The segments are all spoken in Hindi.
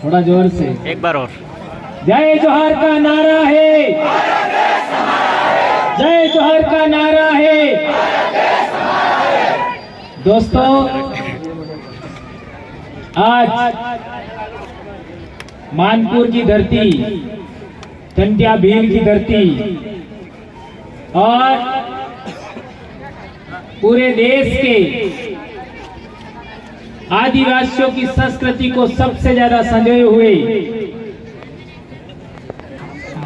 थोड़ा जोर से एक बार और। जय जोहर का नारा है, जय जोहर का नारा है। दोस्तों, आज मानपुर की धरती, टंटिया भील की धरती और पूरे देश के आदिवासियों की संस्कृति को सबसे ज्यादा संजोए हुए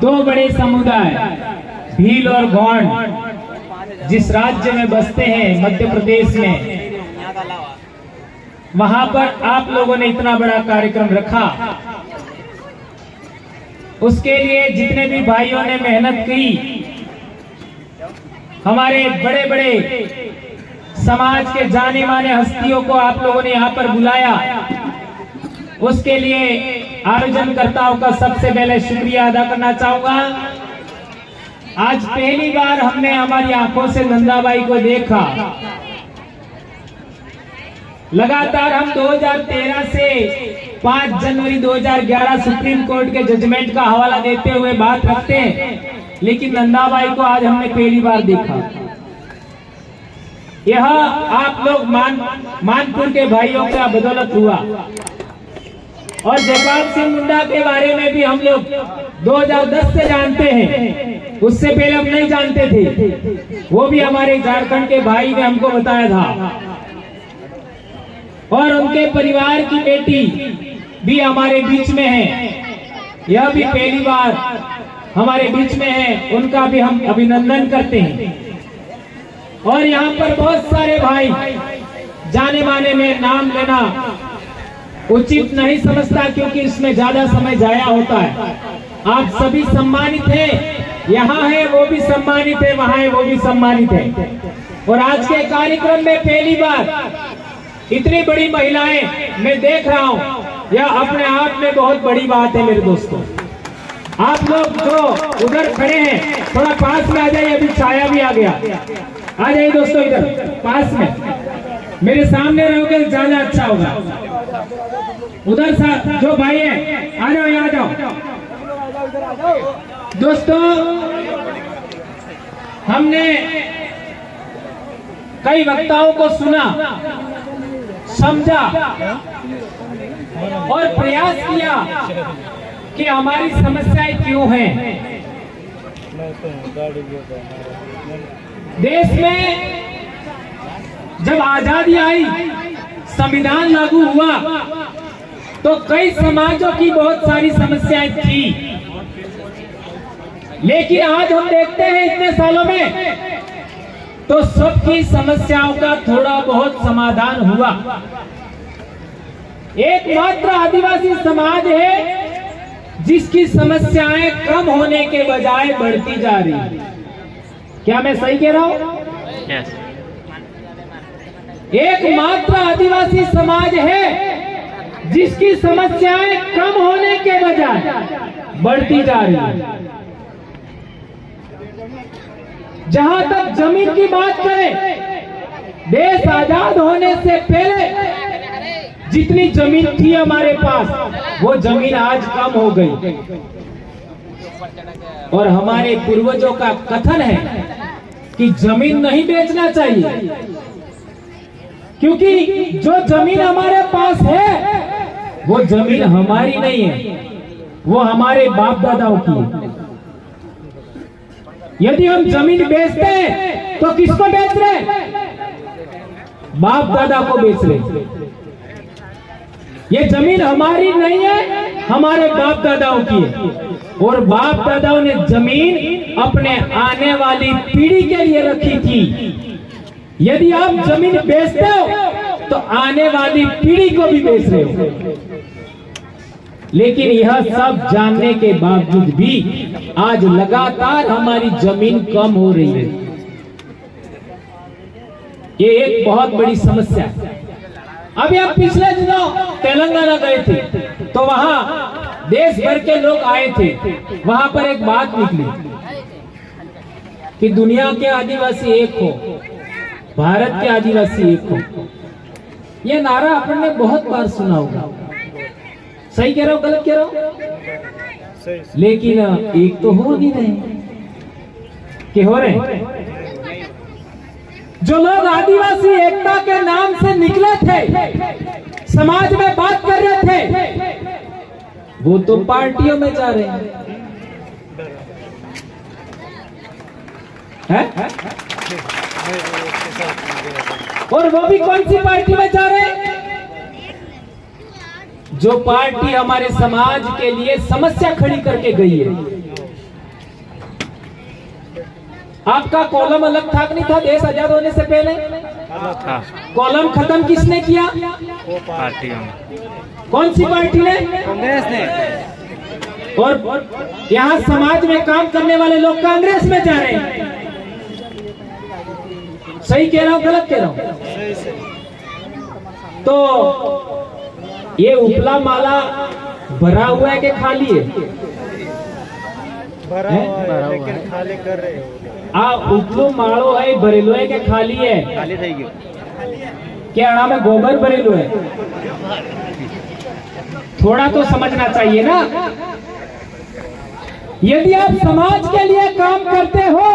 दो बड़े समुदाय भील और गौंड जिस राज्य में बसते हैं, मध्य प्रदेश में, वहां पर आप लोगों ने इतना बड़ा कार्यक्रम रखा। उसके लिए जितने भी भाइयों ने मेहनत की, हमारे बड़े बड़े समाज के जाने माने हस्तियों को आप लोगों ने यहाँ पर बुलाया, उसके लिए आयोजनकर्ताओं का सबसे पहले शुक्रिया अदा करना चाहूंगा। आज पहली बार हमने हमारी आंखों से नंदाबाई को देखा। लगातार हम 2013 से 5 जनवरी 2011 सुप्रीम कोर्ट के जजमेंट का हवाला देते हुए बात रखते हैं, लेकिन नंदाबाई को आज हमने पहली बार देखा। यह आप लोग मानपुर के भाइयों का बदौलत हुआ। और जयपाल सिंह मुंडा के बारे में भी हम लोग 2010 से जानते हैं, उससे पहले हम नहीं जानते थे। वो भी हमारे झारखंड के भाई ने हमको बताया था। और उनके परिवार की बेटी भी हमारे बीच में है, यह भी पहली बार हमारे बीच में है, उनका भी हम अभिनंदन करते हैं। और यहाँ पर बहुत सारे भाई, जाने माने में नाम लेना उचित नहीं समझता, क्योंकि इसमें ज्यादा समय जाया होता है। आप सभी सम्मानित हैं, यहाँ है वो भी सम्मानित है, वहाँ है वो भी सम्मानित है। और आज के कार्यक्रम में पहली बार इतनी बड़ी महिलाएं मैं देख रहा हूँ, यह अपने आप में बहुत बड़ी बात है। मेरे दोस्तों, आप लोग जो उधर खड़े हैं थोड़ा पास में आ जाइए, अभी छाया भी आ गया। आ जाइए दोस्तों, इधर पास में, मेरे सामने रहोगे ज्यादा अच्छा होगा। उधर सा जो भाई है, आ जाओ, यहाँ आ जाओ। दोस्तों, हमने कई वक्ताओं को सुना, समझा और प्रयास किया कि हमारी समस्याएं क्यों हैं। देश में जब आजादी आई, संविधान लागू हुआ, तो कई समाजों की बहुत सारी समस्याएं थी। लेकिन आज हम देखते हैं इतने सालों में तो सबकी समस्याओं का थोड़ा बहुत समाधान हुआ। एकमात्र आदिवासी समाज है जिसकी समस्याएं कम होने के बजाय बढ़ती जा रही है। क्या मैं सही कह रहा हूं? Yes. एकमात्र आदिवासी समाज है जिसकी समस्याएं कम होने के बजाय बढ़ती जा रही है। जहां तक जमीन की बात करें, देश आजाद होने से पहले जितनी जमीन थी हमारे पास, वो जमीन आज कम हो गई। और हमारे पूर्वजों का कथन है कि जमीन नहीं बेचना चाहिए, क्योंकि जो जमीन हमारे पास है वो जमीन हमारी नहीं है, वो हमारे बाप दादाओं की है। यदि हम जमीन बेचते हैं तो किसको बेच रहे? बाप दादा को बेच रहे। ये जमीन हमारी नहीं है, हमारे बाप दादाओं की है। और बाप दादाओं ने जमीन अपने आने वाली पीढ़ी के लिए रखी थी। यदि आप जमीन बेचते हो तो आने वाली पीढ़ी को भी बेच रहे हो। लेकिन यह सब जानने के बावजूद भी आज लगातार हमारी जमीन कम हो रही है। ये एक बहुत बड़ी समस्या है। अभी हम पिछले दिनों तेलंगाना गए थे, तो वहां देश भर के लोग आए थे। वहां पर एक बात निकली कि दुनिया के आदिवासी एक हो, भारत के आदिवासी एक हो। यह नारा आपने बहुत बार सुना होगा। सही कह रहा हूं गलत कह रहा हूं? लेकिन एक तो हो नहीं रहे कि हो रहे। जो लोग आदिवासी एकता के नाम से निकले थे, समाज में बात कर रहे थे, वो तो पार्टियों में जा रहे हैं। है? और वो भी कौन सी पार्टी में जा रहे हैं? जो पार्टी हमारे समाज के लिए समस्या खड़ी करके गई है। आपका कॉलम अलग था कि नहीं था देश आजाद होने से पहले? कॉलम खत्म किसने किया? वो पार्टियों में। कौन सी पार्टी ने? कांग्रेस ने। और यहाँ समाज में काम करने वाले लोग कांग्रेस में जा रहे हैं। सही कह रहा हूँ गलत कह रहा हूँ? तो ये उपला माला भरा हुआ है कि खाली है? भरा हुआ है लेकिन खाली कर रहे हो। उपलो मालो है भरेलो है कि खाली है? खाली થઈ ગયો। क्या अड़ा में गोबर भरेलो है? थोड़ा तो समझना चाहिए ना। यदि आप समाज के लिए काम करते हो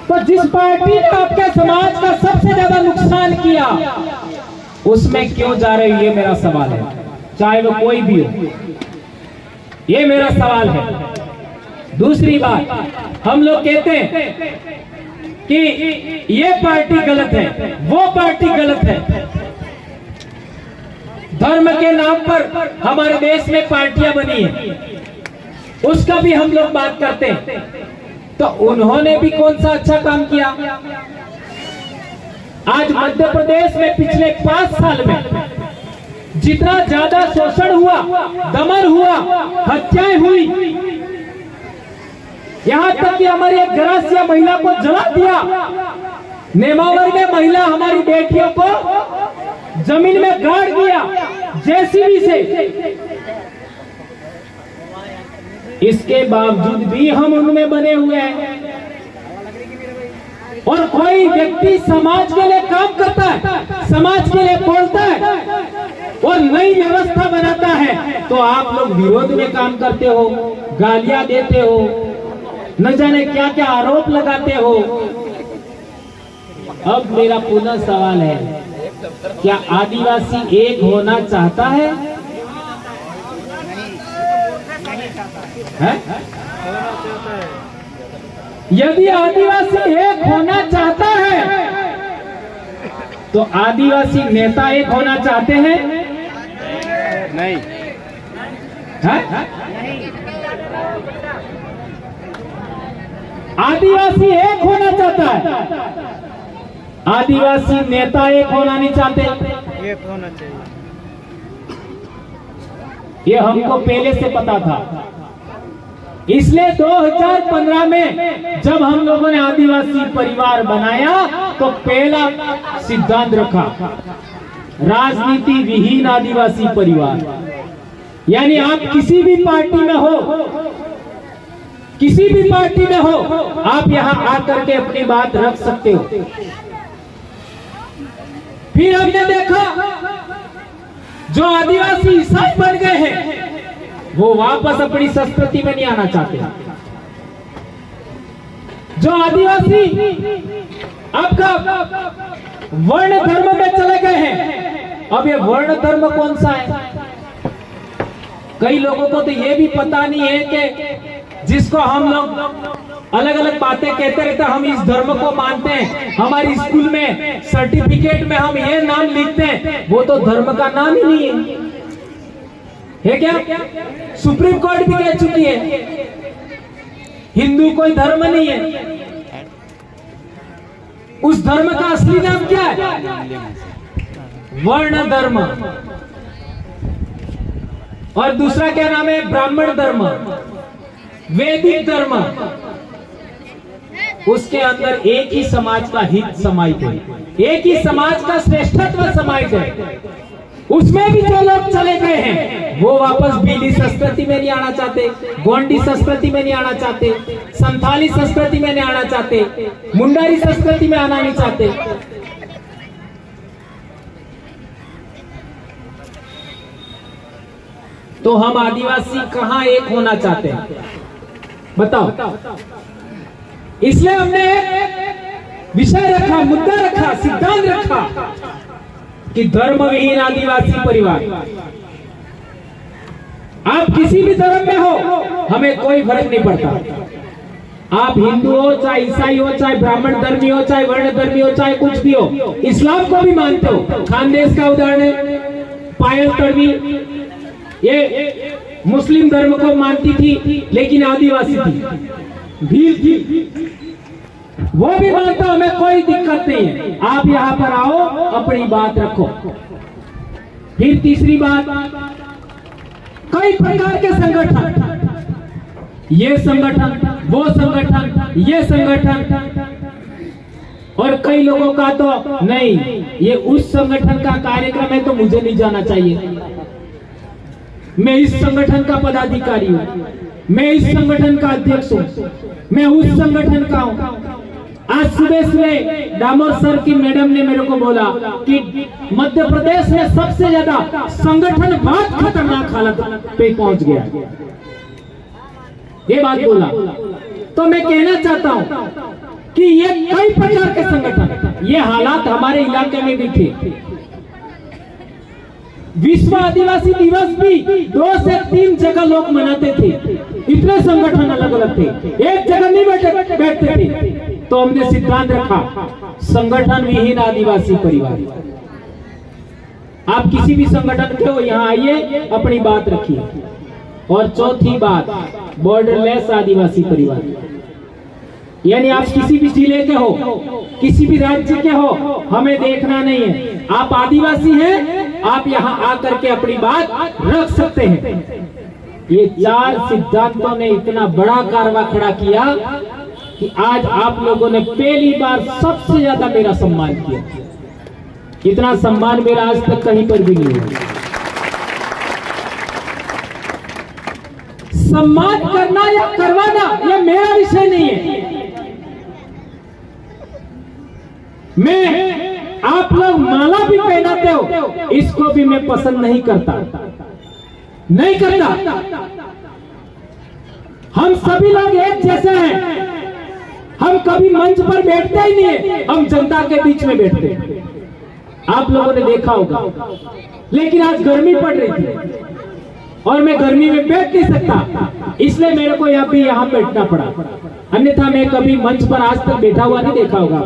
तो जिस पार्टी ने आपके समाज का सबसे ज्यादा नुकसान किया उसमें क्यों जा रहे हो, ये मेरा सवाल है। चाहे वो कोई भी हो, ये मेरा सवाल है। दूसरी बात, हम लोग कहते हैं कि ये पार्टी गलत है, वो पार्टी गलत है। धर्म के नाम पर हमारे देश में पार्टियां बनी है, उसका भी हम लोग बात करते हैं। तो उन्होंने भी कौन सा अच्छा काम किया? आज मध्य प्रदेश में पिछले 5 साल में जितना ज्यादा शोषण हुआ, दमन हुआ, हत्याएं हुई, यहां तक कि हमारी एक गरासिया महिला को जला दिया। नेमावर में महिला हमारी बेटियों को जमीन में गाड़ दिया जेसीबी से। इसके बावजूद भी हम उनमें बने हुए हैं। और कोई व्यक्ति समाज के लिए काम करता है, समाज के लिए बोलता है और नई व्यवस्था बनाता है तो आप लोग विरोध में काम करते हो, गालियां देते हो, न जाने क्या क्या आरोप लगाते हो। अब मेरा पुनः सवाल है, क्या आदिवासी एक होना चाहता है? यदि आदिवासी एक होना चाहता है तो आदिवासी नेता एक होना चाहते हैं? नहीं। आदिवासी एक होना चाहता है, आदिवासी नेता एक होना नहीं चाहते। एक होना चाहिए। ये हमको पहले से पता था। इसलिए 2015 में जब हम लोगों ने आदिवासी परिवार बनाया तो पहला सिद्धांत रखा, राजनीति विहीन आदिवासी परिवार। यानी आप किसी भी पार्टी में हो, किसी भी पार्टी में हो, आप यहां आकर के अपनी बात रख सकते हो। फिर हमने देखा जो आदिवासी ईसाई बन गए हैं वो वापस अपनी संस्कृति में नहीं आना चाहते। जो आदिवासी आपका वर्ण धर्म में चले गए हैं, अब ये वर्ण धर्म कौन सा है? कई लोगों को तो ये भी पता नहीं है कि जिसको हम लोग अलग अलग बातें कहते रहते, हम इस धर्म को मानते हैं, हमारी स्कूल में सर्टिफिकेट में हम ये नाम लिखते हैं, वो तो धर्म का नाम ही नहीं है क्या? सुप्रीम कोर्ट भी कह चुकी है हिंदू कोई धर्म नहीं है। उस धर्म का असली नाम क्या है? वर्ण धर्म। और दूसरा क्या नाम है? ब्राह्मण धर्म, वैदिक धर्म। उसके अंदर एक ही समाज का हित समाहित है, एक ही समाज का श्रेष्ठत्व समाहित है। उसमें भी जो लोग चले गए हैं वो वापस बीली संस्कृति में नहीं आना चाहते, गोंडी संस्कृति में नहीं आना चाहते, संथाली संस्कृति में नहीं आना चाहते, मुंडारी संस्कृति में आना नहीं चाहते। तो हम आदिवासी कहां एक होना चाहते हैं, बताओ। इसलिए हमने विषय रखा, मुद्दा रखा, सिद्धांत रखा कि धर्म विहीन आदिवासी परिवार। आप किसी भी धर्म में हो, हमें कोई फर्क नहीं पड़ता। आप हिंदू हो, चाहे ईसाई हो, चाहे ब्राह्मण धर्मी हो, चाहे वर्ण धर्मी हो, चाहे कुछ भी हो, इस्लाम को भी मानते हो। खानदेश का उदाहरण है पायल तड़वी, ये मुस्लिम धर्म को मानती थी लेकिन आदिवासी थी, भील थी, वो भी मानता, हमें कोई दिक्कत नहीं है। आप यहाँ पर आओ, अपनी बात रखो। फिर तीसरी बात, कई प्रकार के संगठन, ये संगठन, वो संगठन, ये संगठन, और कई लोगों का तो नहीं, ये उस संगठन का कार्यक्रम है तो मुझे नहीं जाना चाहिए, मैं इस संगठन का पदाधिकारी हूं, मैं इस संगठन का अध्यक्ष हूं, मैं उस संगठन का हूं। आज सुबह सुबह डामोर सर की मैडम ने मेरे को बोला कि मध्य प्रदेश में सबसे ज्यादा संगठनवाद खतरनाक हालत पे पहुंच गया, ये बात बोला। तो मैं कहना चाहता हूं कि ये कई प्रकार के संगठन, ये हालात हमारे इलाके में भी थे। विश्व आदिवासी दिवस भी 2 से 3 जगह लोग मनाते थे, इतने संगठन अलग अलग थे, एक जगह नहीं बैठते थे। तो हमने सिद्धांत रखा, संगठन विहीन आदिवासी परिवार। आप किसी भी संगठन के हो, यहाँ आइए, अपनी बात रखिए। और चौथी बात, बॉर्डरलेस आदिवासी परिवार, यानी आप किसी भी जिले के हो, किसी भी राज्य के हो, हमें देखना नहीं है, आप आदिवासी हैं, आप यहाँ आकर के अपनी बात रख सकते हैं। ये 4 सिद्धांतों ने इतना बड़ा कारवा खड़ा किया कि आज आप लोगों ने पहली बार सबसे ज्यादा मेरा सम्मान किया। इतना सम्मान मेरा आज तक कहीं पर भी नहीं हुआ। सम्मान करना या करवाना यह मेरा विषय नहीं है। मैं, आप लोग माला भी पहनाते हो, इसको भी मैं पसंद नहीं करता, नहीं करता। हम सभी लोग एक जैसे हैं। हम कभी मंच पर बैठते ही नहीं है, हम जनता के बीच में बैठते हैं, आप लोगों ने देखा होगा। लेकिन आज गर्मी पड़ रही थी और मैं गर्मी में बैठ नहीं सकता, इसलिए मेरे को यहाँ बैठना पड़ा, अन्यथा मैं कभी मंच पर आज तक बैठा हुआ नहीं देखा होगा।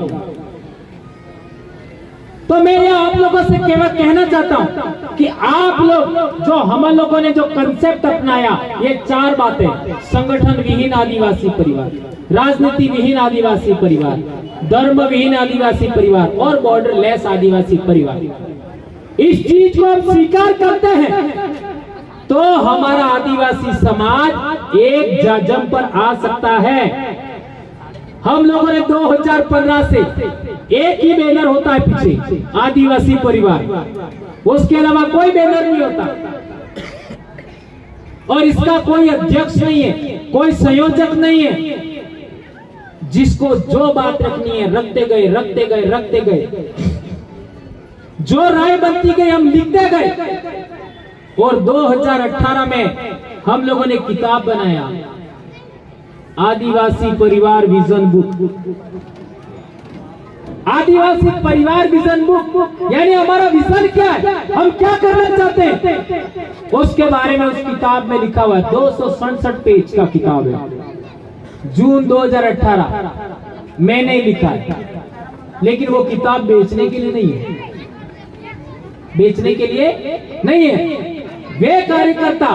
तो मैं यह आप लोगों से केवल कहना चाहता हूं कि आप लोग जो, हम लोगों ने जो कंसेप्ट अपनाया, ये 4 बातें, संगठन विहीन आदिवासी परिवार, राजनीति विहीन आदिवासी परिवार, धर्म विहीन आदिवासी परिवार और बॉर्डरलेस आदिवासी परिवार, इस चीज को हम स्वीकार करते हैं तो हमारा आदिवासी समाज एक जम पर आ सकता है। हम लोगों ने 2015 से एक ही बैनर होता है पीछे, आदिवासी परिवार, उसके अलावा कोई बैनर नहीं होता, और इसका कोई अध्यक्ष नहीं है, कोई संयोजक नहीं है। जिसको जो बात रखनी है रखते गए, जो राय बनती गई हम लिखते गए। और 2018 में हम लोगों ने किताब बनाया, आदिवासी परिवार विजन बुक। आदिवासी परिवार विजन बुक यानी हमारा विजन क्या है, हम क्या करना चाहते हैं, उसके बारे में उस किताब में लिखा हुआ है। 267 पेज का किताब है, जून 2018 मैंने ही लिखा है। लेकिन वो किताब बेचने के लिए नहीं है, बेचने के लिए नहीं है। वे कार्यकर्ता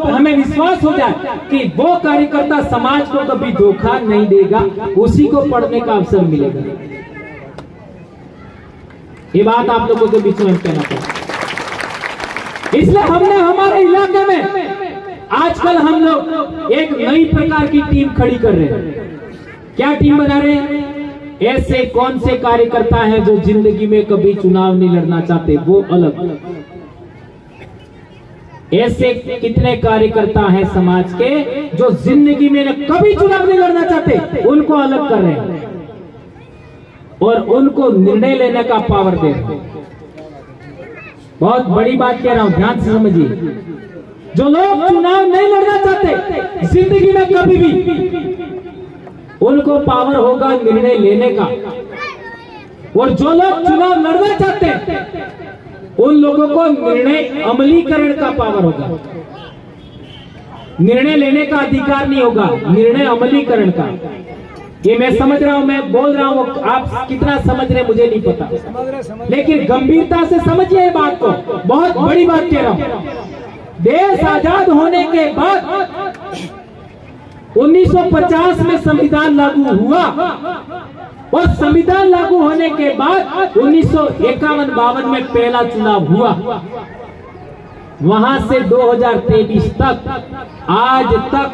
हमें विश्वास हो जाए कि वो कार्यकर्ता समाज को कभी धोखा नहीं देगा, उसी को पढ़ने का अवसर मिलेगा। ये बात आप लोगों के बीच में कहना चाहिए। इसलिए हमने हमारे इलाके में आजकल हम लोग एक नई प्रकार की टीम खड़ी कर रहे हैं। क्या टीम बना रहे हैं? ऐसे कौन से कार्यकर्ता हैं जो जिंदगी में कभी चुनाव नहीं लड़ना चाहते, वो अलग। ऐसे कितने कार्यकर्ता हैं समाज के जो जिंदगी में कभी चुनाव नहीं लड़ना चाहते, उनको अलग कर रहे हैं और उनको निर्णय लेने का पावर दे रहे हैं। बहुत बड़ी बात कह रहा हूं, ध्यान से समझिए। जो लोग चुनाव नहीं लड़ना चाहते जिंदगी में कभी भी, उनको पावर होगा निर्णय लेने का। और जो लोग चुनाव लड़ना चाहते हैं उन लोगों को निर्णय अमलीकरण का पावर होगा। निर्णय लेने का अधिकार नहीं होगा, निर्णय अमलीकरण का। ये मैं समझ रहा हूं, मैं बोल रहा हूं, आप कितना समझ रहे मुझे नहीं पता, लेकिन गंभीरता से समझिए ये बात को। बहुत बड़ी बात कह रहा हूं। देश आजाद होने के बाद 1950 में संविधान लागू हुआ और संविधान लागू होने के बाद 1951-52 में पहला चुनाव हुआ। वहां से 2023 तक आज तक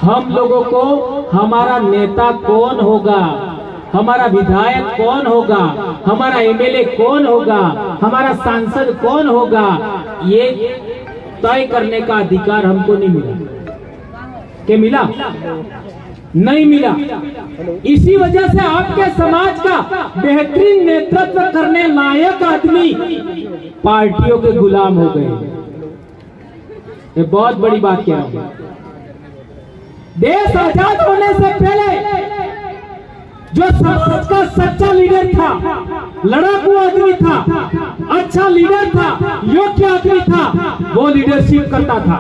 हम लोगों को हमारा नेता कौन होगा, हमारा विधायक कौन होगा, हमारा एमएलए कौन होगा, हमारा सांसद कौन होगा, ये तय करने का अधिकार हमको नहीं मिला। क्या मिला? नहीं मिला। इसी वजह से आपके समाज का बेहतरीन नेतृत्व करने लायक आदमी पार्टियों के गुलाम हो गए। ये बहुत बड़ी बात कह रहा हूं। देश आजाद होने से पहले जो समाज का सच्चा लीडर था, लड़ाकू आदमी था, अच्छा लीडर था, योग्य आदमी था, वो लीडरशिप करता था।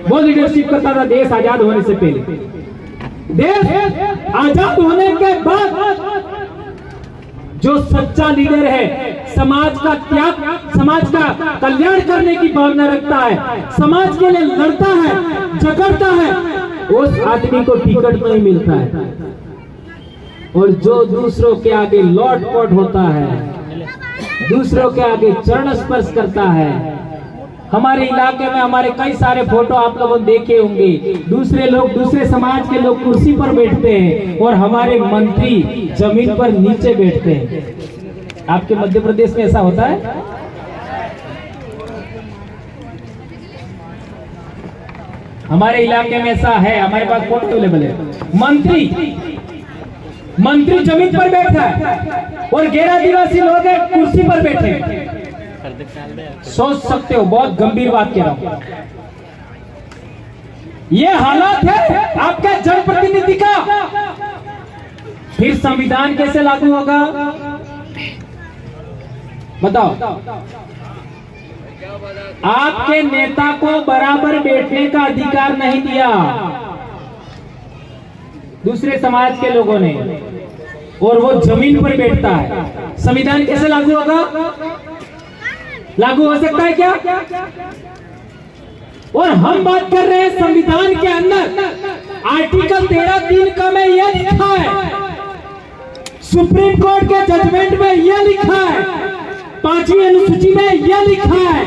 वो लीडरशिप करता था देश आजाद होने से पहले। देश आजाद होने के बाद जो सच्चा लीडर है, समाज का त्याग, समाज का कल्याण करने की भावना रखता है, समाज के लिए लड़ता है, झगड़ता है, उस आदमी को टिकट नहीं मिलता है। और जो दूसरों के आगे लौट-पोट होता है, दूसरों के आगे चरण स्पर्श करता है। हमारे इलाके में हमारे कई सारे फोटो आप लोगों ने देखे होंगे। दूसरे लोग, दूसरे समाज के लोग कुर्सी पर बैठते हैं और हमारे मंत्री जमीन पर नीचे बैठते हैं। आपके मध्य प्रदेश में ऐसा होता है? हमारे इलाके में ऐसा है, हमारे पास फोटो अवेलेबल है। मंत्री जमीन पर बैठा है और गैर आदिवासी लोग कुर्सी पर बैठे हैं। सोच सकते हो, बहुत गंभीर बात कह रहा हूं। ये हालात है आपके जनप्रतिनिधि का, फिर संविधान कैसे लागू होगा? बताओ। आपके नेता को बराबर बैठने का अधिकार नहीं दिया दूसरे समाज के लोगों ने, और वो जमीन पर बैठता है। संविधान कैसे लागू होगा? लागू हो सकता है क्या? और हम बात कर रहे हैं संविधान के अंदर आर्टिकल 13(3) का में यह लिखा है, सुप्रीम कोर्ट के जजमेंट में यह लिखा है, 5वीं अनुसूची में यह लिखा है।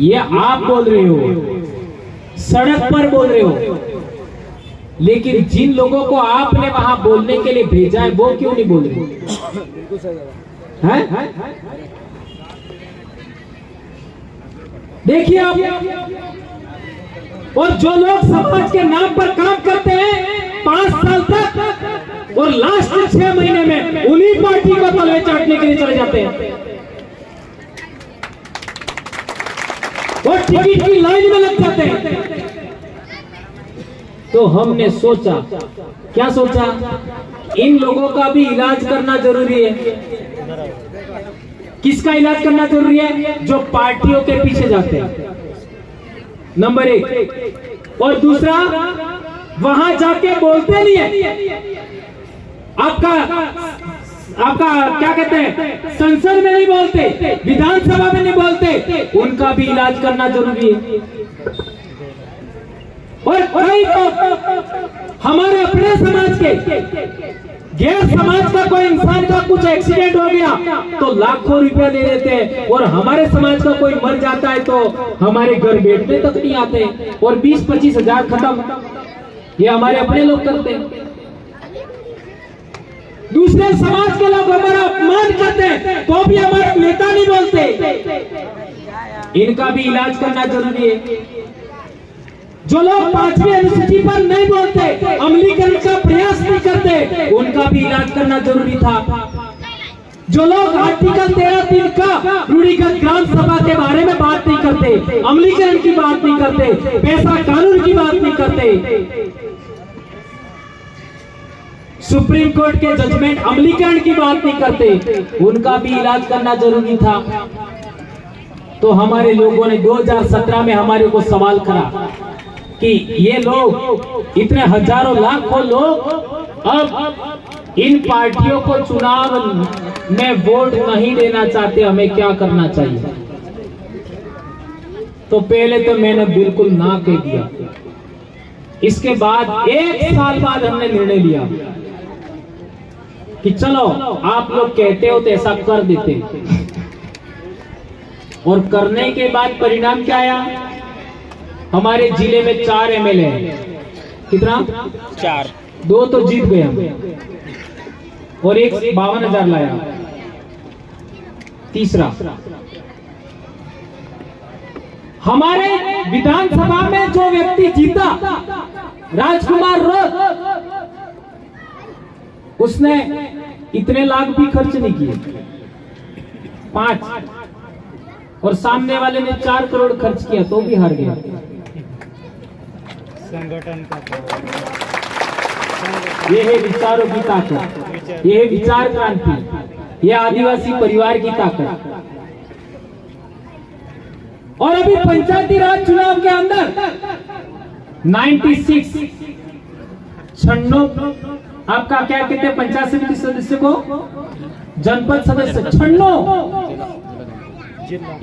ये आप बोल रहे हो, सड़क पर बोल रहे हो, लेकिन जिन लोगों को आपने वहां बोलने के लिए भेजा है वो क्यों नहीं बोल रहे हैं? देखिए आप, और जो लोग समाज के नाम पर काम करते हैं 5 साल तक और लास्ट 6 महीने में उन्हीं पार्टी को तलवे चाटने के लिए चले जाते हैं और टिकट की लाइन में लग जाते हैं। तो हमने सोचा, क्या सोचा? इन लोगों का भी इलाज करना जरूरी है। किसका इलाज करना जरूरी है? जो पार्टियों के पीछे जाते हैं, नंबर 1। और दूसरा, वहां जाके बोलते नहीं है, आपका क्या कहते हैं, संसद में नहीं बोलते, विधानसभा में नहीं बोलते, उनका भी इलाज करना जरूरी है। और कई लोग हमारे अपने समाज के, गैर समाज का कोई इंसान का कुछ एक्सीडेंट हो गया तो लाखों रुपया दे देते हैं, और हमारे समाज का कोई मर जाता है तो हमारे घर बैठने तक नहीं आते और 20-25 हजार खत्म। ये हमारे अपने लोग करते हैं। दूसरे समाज के लोग हमारा अपमान करते हैं तो भी हमारे नेता नहीं बोलते। इनका भी इलाज करना जरूरी है। जो लोग 5वीं अनुसूची पर नहीं बोलते, अमलीकरण का प्रयास नहीं करते, उनका भी इलाज करना जरूरी था। जो लोग आर्टिकल 13(3) का रूढ़िगत ग्राम सभा के बारे में बात नहीं करते, अमलीकरण की बात नहीं करते, पैसा कानून की बात नहीं करते, सुप्रीम कोर्ट के जजमेंट अमलीकरण की बात नहीं करते, उनका भी इलाज करना जरूरी था। तो हमारे लोगों ने 2017 में हमारे को सवाल करा कि ये लोग इतने हजारों लाखों लोग अब इन पार्टियों को चुनाव में वोट नहीं देना चाहते, हमें क्या करना चाहिए। तो पहले तो मैंने बिल्कुल ना कह दिया। इसके बाद 1 साल बाद हमने निर्णय लिया कि चलो आप लोग कहते हो तो ऐसा कर देते। और करने के बाद परिणाम क्या आया? हमारे जिले में 4 एमएलए हैं। कितना? 4। 2 तो जीत गए हम और एक 52,000 लाया। तीसरा, हमारे विधानसभा में जो व्यक्ति जीता, राजकुमार रोज, उसने इतने लाख भी खर्च नहीं किए, 5, और सामने वाले ने 4 करोड़ खर्च किया तो भी हार गया। संगठन का ये है विचारों की ताकत, ये है विचार क्रांति, ये आदिवासी परिवार की ताकत। और अभी पंचायती राज चुनाव के अंदर 96 आपका क्या कहते हैं, पंचायत समिति सदस्य को, जनपद सदस्य 96,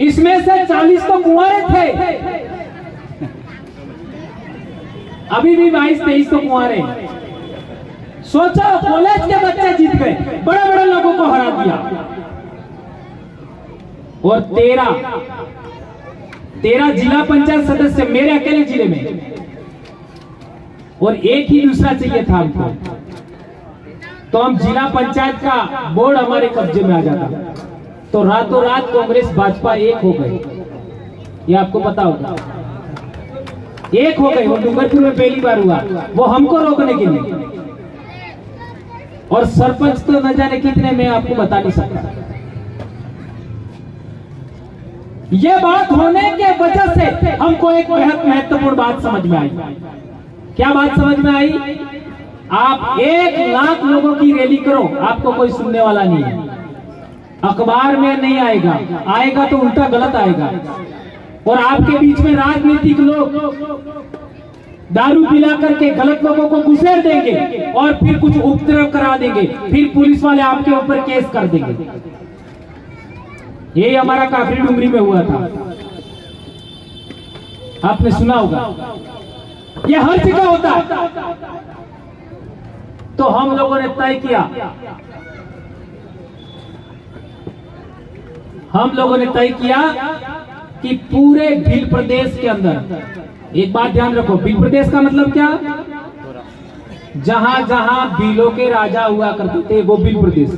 इसमें से 40 तो कुंवारे थे, अभी भी 22-23 तो कुंवारे। सोचो, कॉलेज के बच्चे जीत गए, बड़े बड़े लोगों को हरा दिया। और 13 जिला पंचायत सदस्य मेरे अकेले जिले में, और एक ही दूसरा चाहिए था हमको, तो हम जिला पंचायत का बोर्ड हमारे कब्जे में आ जाता। तो रातों रात कांग्रेस भाजपा एक हो गए, ये आपको पता होगा, एक हो गए। वो डूंगरपुर में पहली बार हुआ, वो हमको रोकने के लिए। और सरपंच तो न जाने कितने, मैं आपको बता नहीं सकता। ये बात होने के वजह से हमको एक बेहद महत्वपूर्ण बात समझ में आई। क्या बात समझ में आई? आप 1 लाख लोगों की रैली करो, आपको कोई सुनने वाला नहीं है, अखबार में नहीं आएगा, आएगा तो उल्टा गलत आएगा। और आपके बीच में राजनीतिक लोग दारू पिला करके गलत लोगों को घुसेड़ देंगे और फिर कुछ उपद्रव करा देंगे, फिर पुलिस वाले आपके ऊपर केस कर देंगे। यही हमारा काफरी डुंगरी में हुआ था, आपने सुना होगा, ये हर जगह होता है। तो हम लोगों ने तय किया, कि पूरे भील प्रदेश के अंदर, एक बात ध्यान रखो, भील प्रदेश का मतलब क्या? जहां जहां भीलों के राजा हुआ करते थे वो भील प्रदेश,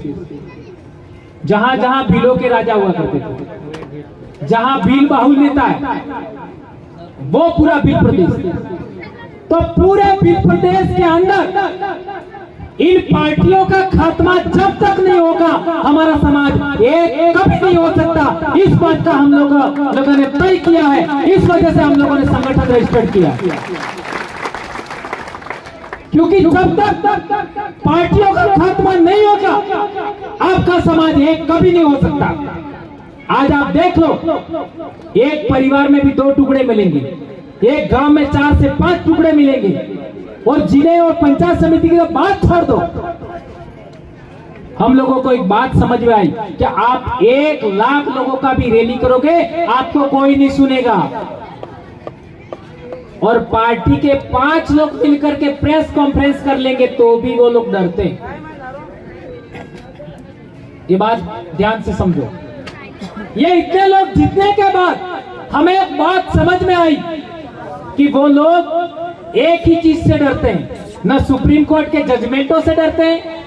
जहां जहां भीलों के राजा हुआ करते थे, जहां भील बाहुल्यता है वो पूरा भील प्रदेश। तो पूरे भील प्रदेश के अंदर इन पार्टियों का खात्मा जब तक नहीं होगा, हमारा समाज एक कभी नहीं हो सकता। इस बात का हम लोगों ने तय किया है, इस वजह से हम लोगों ने संगठन रजिस्टर्ड किया। क्योंकि जब तक पार्टियों का खात्मा नहीं होगा, आपका समाज एक कभी नहीं हो सकता। आज आप देख लो, एक परिवार में भी 2 टुकड़े मिलेंगे, एक गांव में 4 से 5 टुकड़े मिलेंगे, और जिले और पंचायत समिति की तो बात छोड़ दो। हम लोगों को एक बात समझ में आई कि आप 1 लाख लोगों का भी रैली करोगे, आपको कोई नहीं सुनेगा। और पार्टी के 5 लोग मिलकर के प्रेस कॉन्फ्रेंस कर लेंगे तो भी वो लोग डरते हैं। ये बात ध्यान से समझो। ये इतने लोग जीतने के बाद हमें एक बात समझ में आई कि वो लोग एक ही चीज से डरते हैं, न सुप्रीम कोर्ट के जजमेंटों से डरते हैं,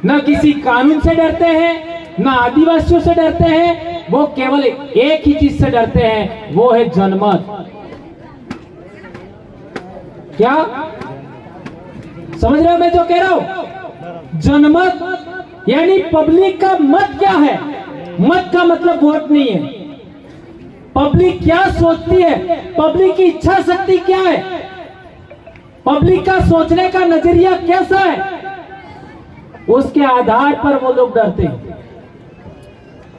न किसी कानून से डरते हैं, न आदिवासियों से डरते हैं, वो केवल एक ही चीज से डरते हैं, वो है जनमत। क्या समझ रहे हो मैं जो कह रहा हूं? जनमत यानी पब्लिक का मत क्या है? मत का मतलब वोट नहीं है। पब्लिक क्या सोचती है, पब्लिक की इच्छा शक्ति क्या है, पब्लिक का सोचने का नजरिया कैसा है, उसके आधार पर वो लोग डरते हैं।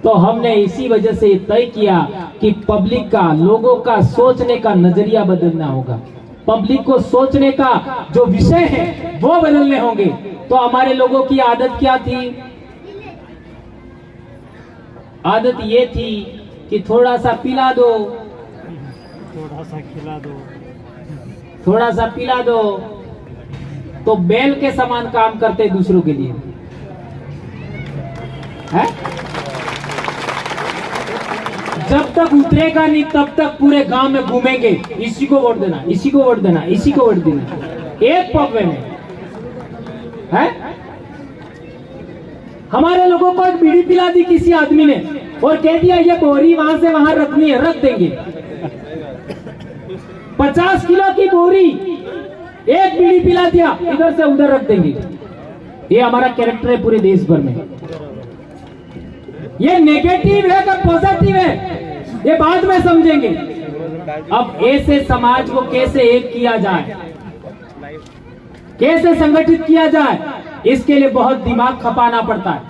तो हमने इसी वजह से तय किया कि पब्लिक का, लोगों का सोचने का नजरिया बदलना होगा। पब्लिक को सोचने का जो विषय है वो बदलने होंगे। तो हमारे लोगों की आदत क्या थी? आदत ये थी कि थोड़ा सा पिला दो, थोड़ा सा खिला दो, थोड़ा सा पिला दो, तो बैल के समान काम करते दूसरों के लिए है? जब तक उतरेगा नहीं तब तक पूरे गांव में घूमेंगे, इसी को वोट देना, इसी को वोट देना, इसी को वोट देना, एक पगवे में है। हमारे लोगों को एक बीड़ी पिला दी किसी आदमी ने और कह दिया ये बोरी वहां से वहां रखनी है, रख देंगे। 50 किलो की बोरी, एक बीड़ी पिला दिया, इधर से उधर रख देंगे। ये हमारा कैरेक्टर है पूरे देश भर में। ये नेगेटिव है कि पॉजिटिव है, ये बाद में समझेंगे। अब ऐसे समाज को कैसे एक किया जाए, कैसे संगठित किया जाए, इसके लिए बहुत दिमाग खपाना पड़ता है।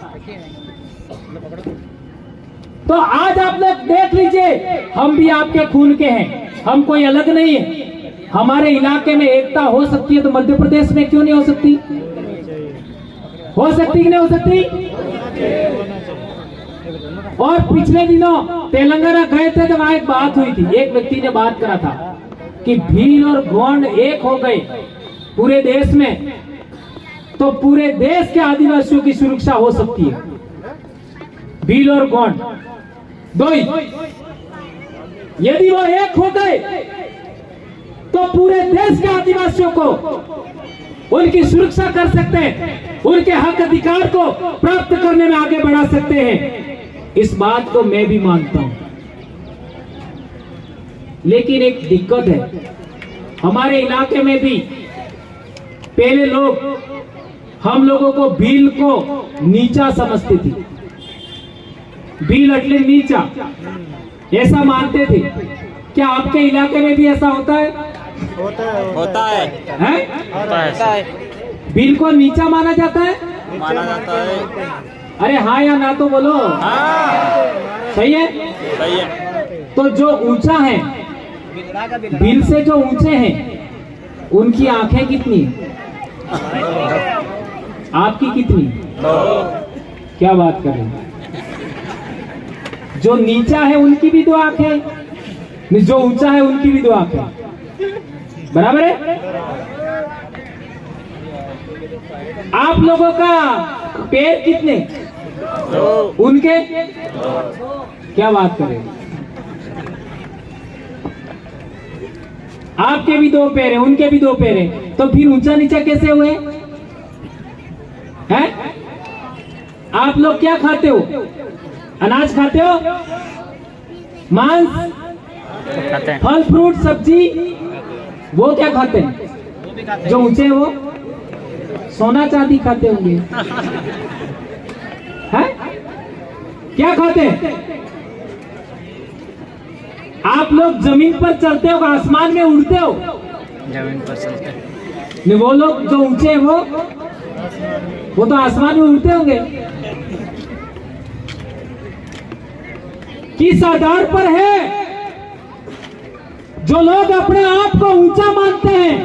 तो आज आप लोग देख लीजिए, हम भी आपके खून के हैं, हम कोई अलग नहीं है। हमारे इलाके में एकता हो सकती है तो मध्य प्रदेश में क्यों नहीं हो सकती? हो सकती कि नहीं हो सकती? और पिछले दिनों तेलंगाना गए थे तो वहां एक बात हुई थी, एक व्यक्ति ने बात करा था कि भील और गोंड एक हो गए पूरे देश में तो पूरे देश के आदिवासियों की सुरक्षा हो सकती है। भील और गोंड दो ही, यदि वो एक हो गए तो पूरे देश के आदिवासियों को उनकी सुरक्षा कर सकते हैं, उनके हक अधिकार को प्राप्त करने में आगे बढ़ा सकते हैं। इस बात को मैं भी मानता हूं, लेकिन एक दिक्कत है। हमारे इलाके में भी पहले लोग हम लोगों को भील को नीचा समझते थे, भील अटले नीचा ऐसा मानते थे। क्या आपके इलाके में भी ऐसा होता है? होता है, भील को नीचा माना जाता है? माना जाता है। अरे हाँ या ना तो बोलो। सही है? सही है। तो जो ऊंचा है, भील से जो ऊंचे हैं, उनकी आंखें कितनी? आपकी कितनी? क्या बात कर रहे हैं? जो नीचा है उनकी भी 2 आंखें, जो ऊंचा है उनकी भी 2 आंखें, बराबर है? आप लोगों का पैर कितने? उनके? क्या बात करें? आपके भी 2 पैर हैं, उनके भी 2 पैर हैं, तो फिर ऊंचा नीचा कैसे हुए हैं? आप लोग क्या खाते हो? अनाज खाते हो, मांस, फल फ्रूट सब्जी, वो क्या खाते हैं? जो ऊंचे हैं वो सोना चांदी खाते होंगे, हैं? क्या खाते हैं? आप लोग जमीन पर चलते हो, आसमान में उड़ते हो? जमीन पर चलते हैं। नहीं, वो लोग जो ऊंचे हैं वो तो आसमान में उड़ते होंगे। किस आधार पर है? जो लोग अपने आप को ऊंचा मानते हैं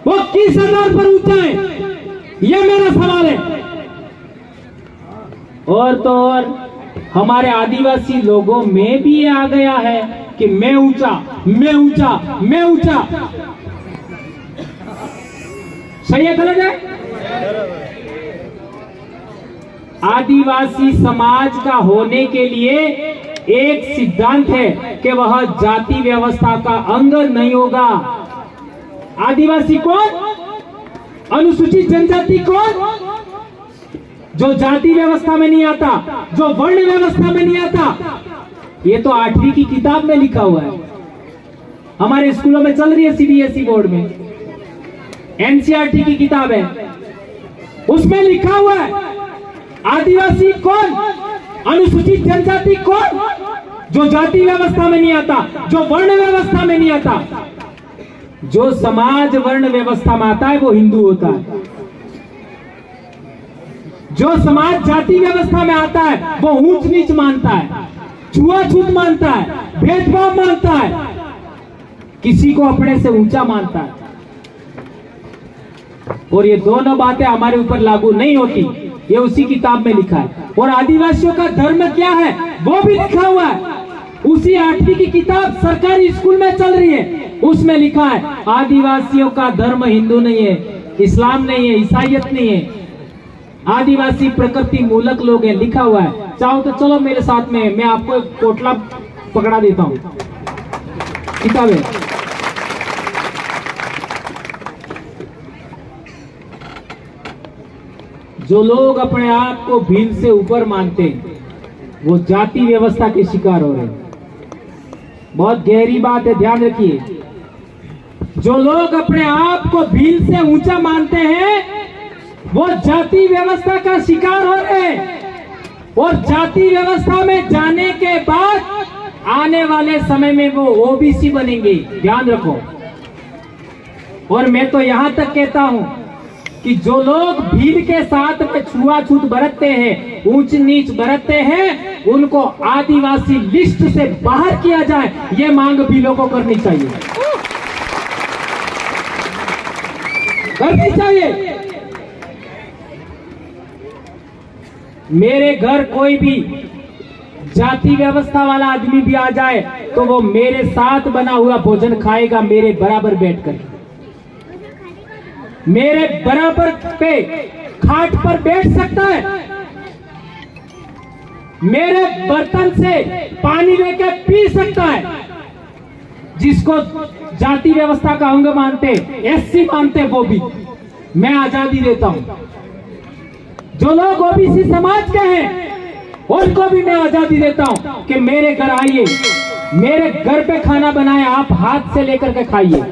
वो किस आधार पर ऊंचा है, ये मेरा सवाल है। और तो और हमारे आदिवासी लोगों में भी ये आ गया है कि मैं ऊंचा, मैं ऊंचा, मैं ऊंचा। सही है गलत है? आदिवासी समाज का होने के लिए एक सिद्धांत है कि वह जाति व्यवस्था का अंग नहीं होगा। आदिवासी कौन? अनुसूचित जनजाति कौन? जो जाति व्यवस्था में नहीं आता, जो वर्ण व्यवस्था में नहीं आता। ये तो 8वीं की किताब में लिखा हुआ है, हमारे स्कूलों में चल रही है, सीबीएसई बोर्ड में एनसीईआरटी की किताब है, उसमें लिखा हुआ है आदिवासी कौन, अनुसूचित जनजाति कौन, जो जाति व्यवस्था में नहीं आता, जो वर्ण व्यवस्था में नहीं आता। जो समाज वर्ण व्यवस्था में आता है वो हिंदू होता है। जो समाज जाति व्यवस्था में आता है वो ऊंच नीच मानता है, छुआछूत मानता है, भेदभाव मानता है, किसी को अपने से ऊंचा मानता है। और ये दोनों बातें हमारे ऊपर लागू नहीं होती, ये उसी किताब में लिखा है। और आदिवासियों का धर्म क्या है वो भी लिखा हुआ है, उसी 8वीं की किताब सरकारी स्कूल में चल रही है, उसमें लिखा है आदिवासियों का धर्म हिंदू नहीं है, इस्लाम नहीं है, ईसाईयत नहीं है, आदिवासी प्रकृति मूलक लोग हैं, लिखा हुआ है। चाहो तो चलो मेरे साथ में, मैं आपको एक पोटला पकड़ा देता हूं, किताब है। जो लोग अपने आप को भील से ऊपर मानते हैं वो जाति व्यवस्था के शिकार हो रहे हैं। बहुत गहरी बात है, ध्यान रखिए। जो लोग अपने आप को भील से ऊंचा मानते हैं वो जाति व्यवस्था का शिकार हो रहे हैं, और जाति व्यवस्था में जाने के बाद आने वाले समय में वो ओबीसी बनेंगे, ध्यान रखो। और मैं तो यहां तक कहता हूं कि जो लोग भीड़ के साथ में छुआछूत बरतते हैं, ऊंच नीच बरतते हैं, उनको आदिवासी लिस्ट से बाहर किया जाए, ये मांग भीलों को करनी चाहिए, करनी चाहिए। मेरे घर कोई भी जाति व्यवस्था वाला आदमी भी आ जाए तो वो मेरे साथ बना हुआ भोजन खाएगा, मेरे बराबर बैठकर, मेरे बराबर पे खाट पर बैठ सकता है, मेरे बर्तन से पानी लेकर पी सकता है। जिसको जाति व्यवस्था का अंग मानते, एससी मानते, वो भी मैं आजादी देता हूं। जो लोग ओबीसी समाज के हैं उनको भी मैं आजादी देता हूं कि मेरे घर आइए, मेरे घर पे खाना बनाए, आप हाथ से लेकर के खाइए।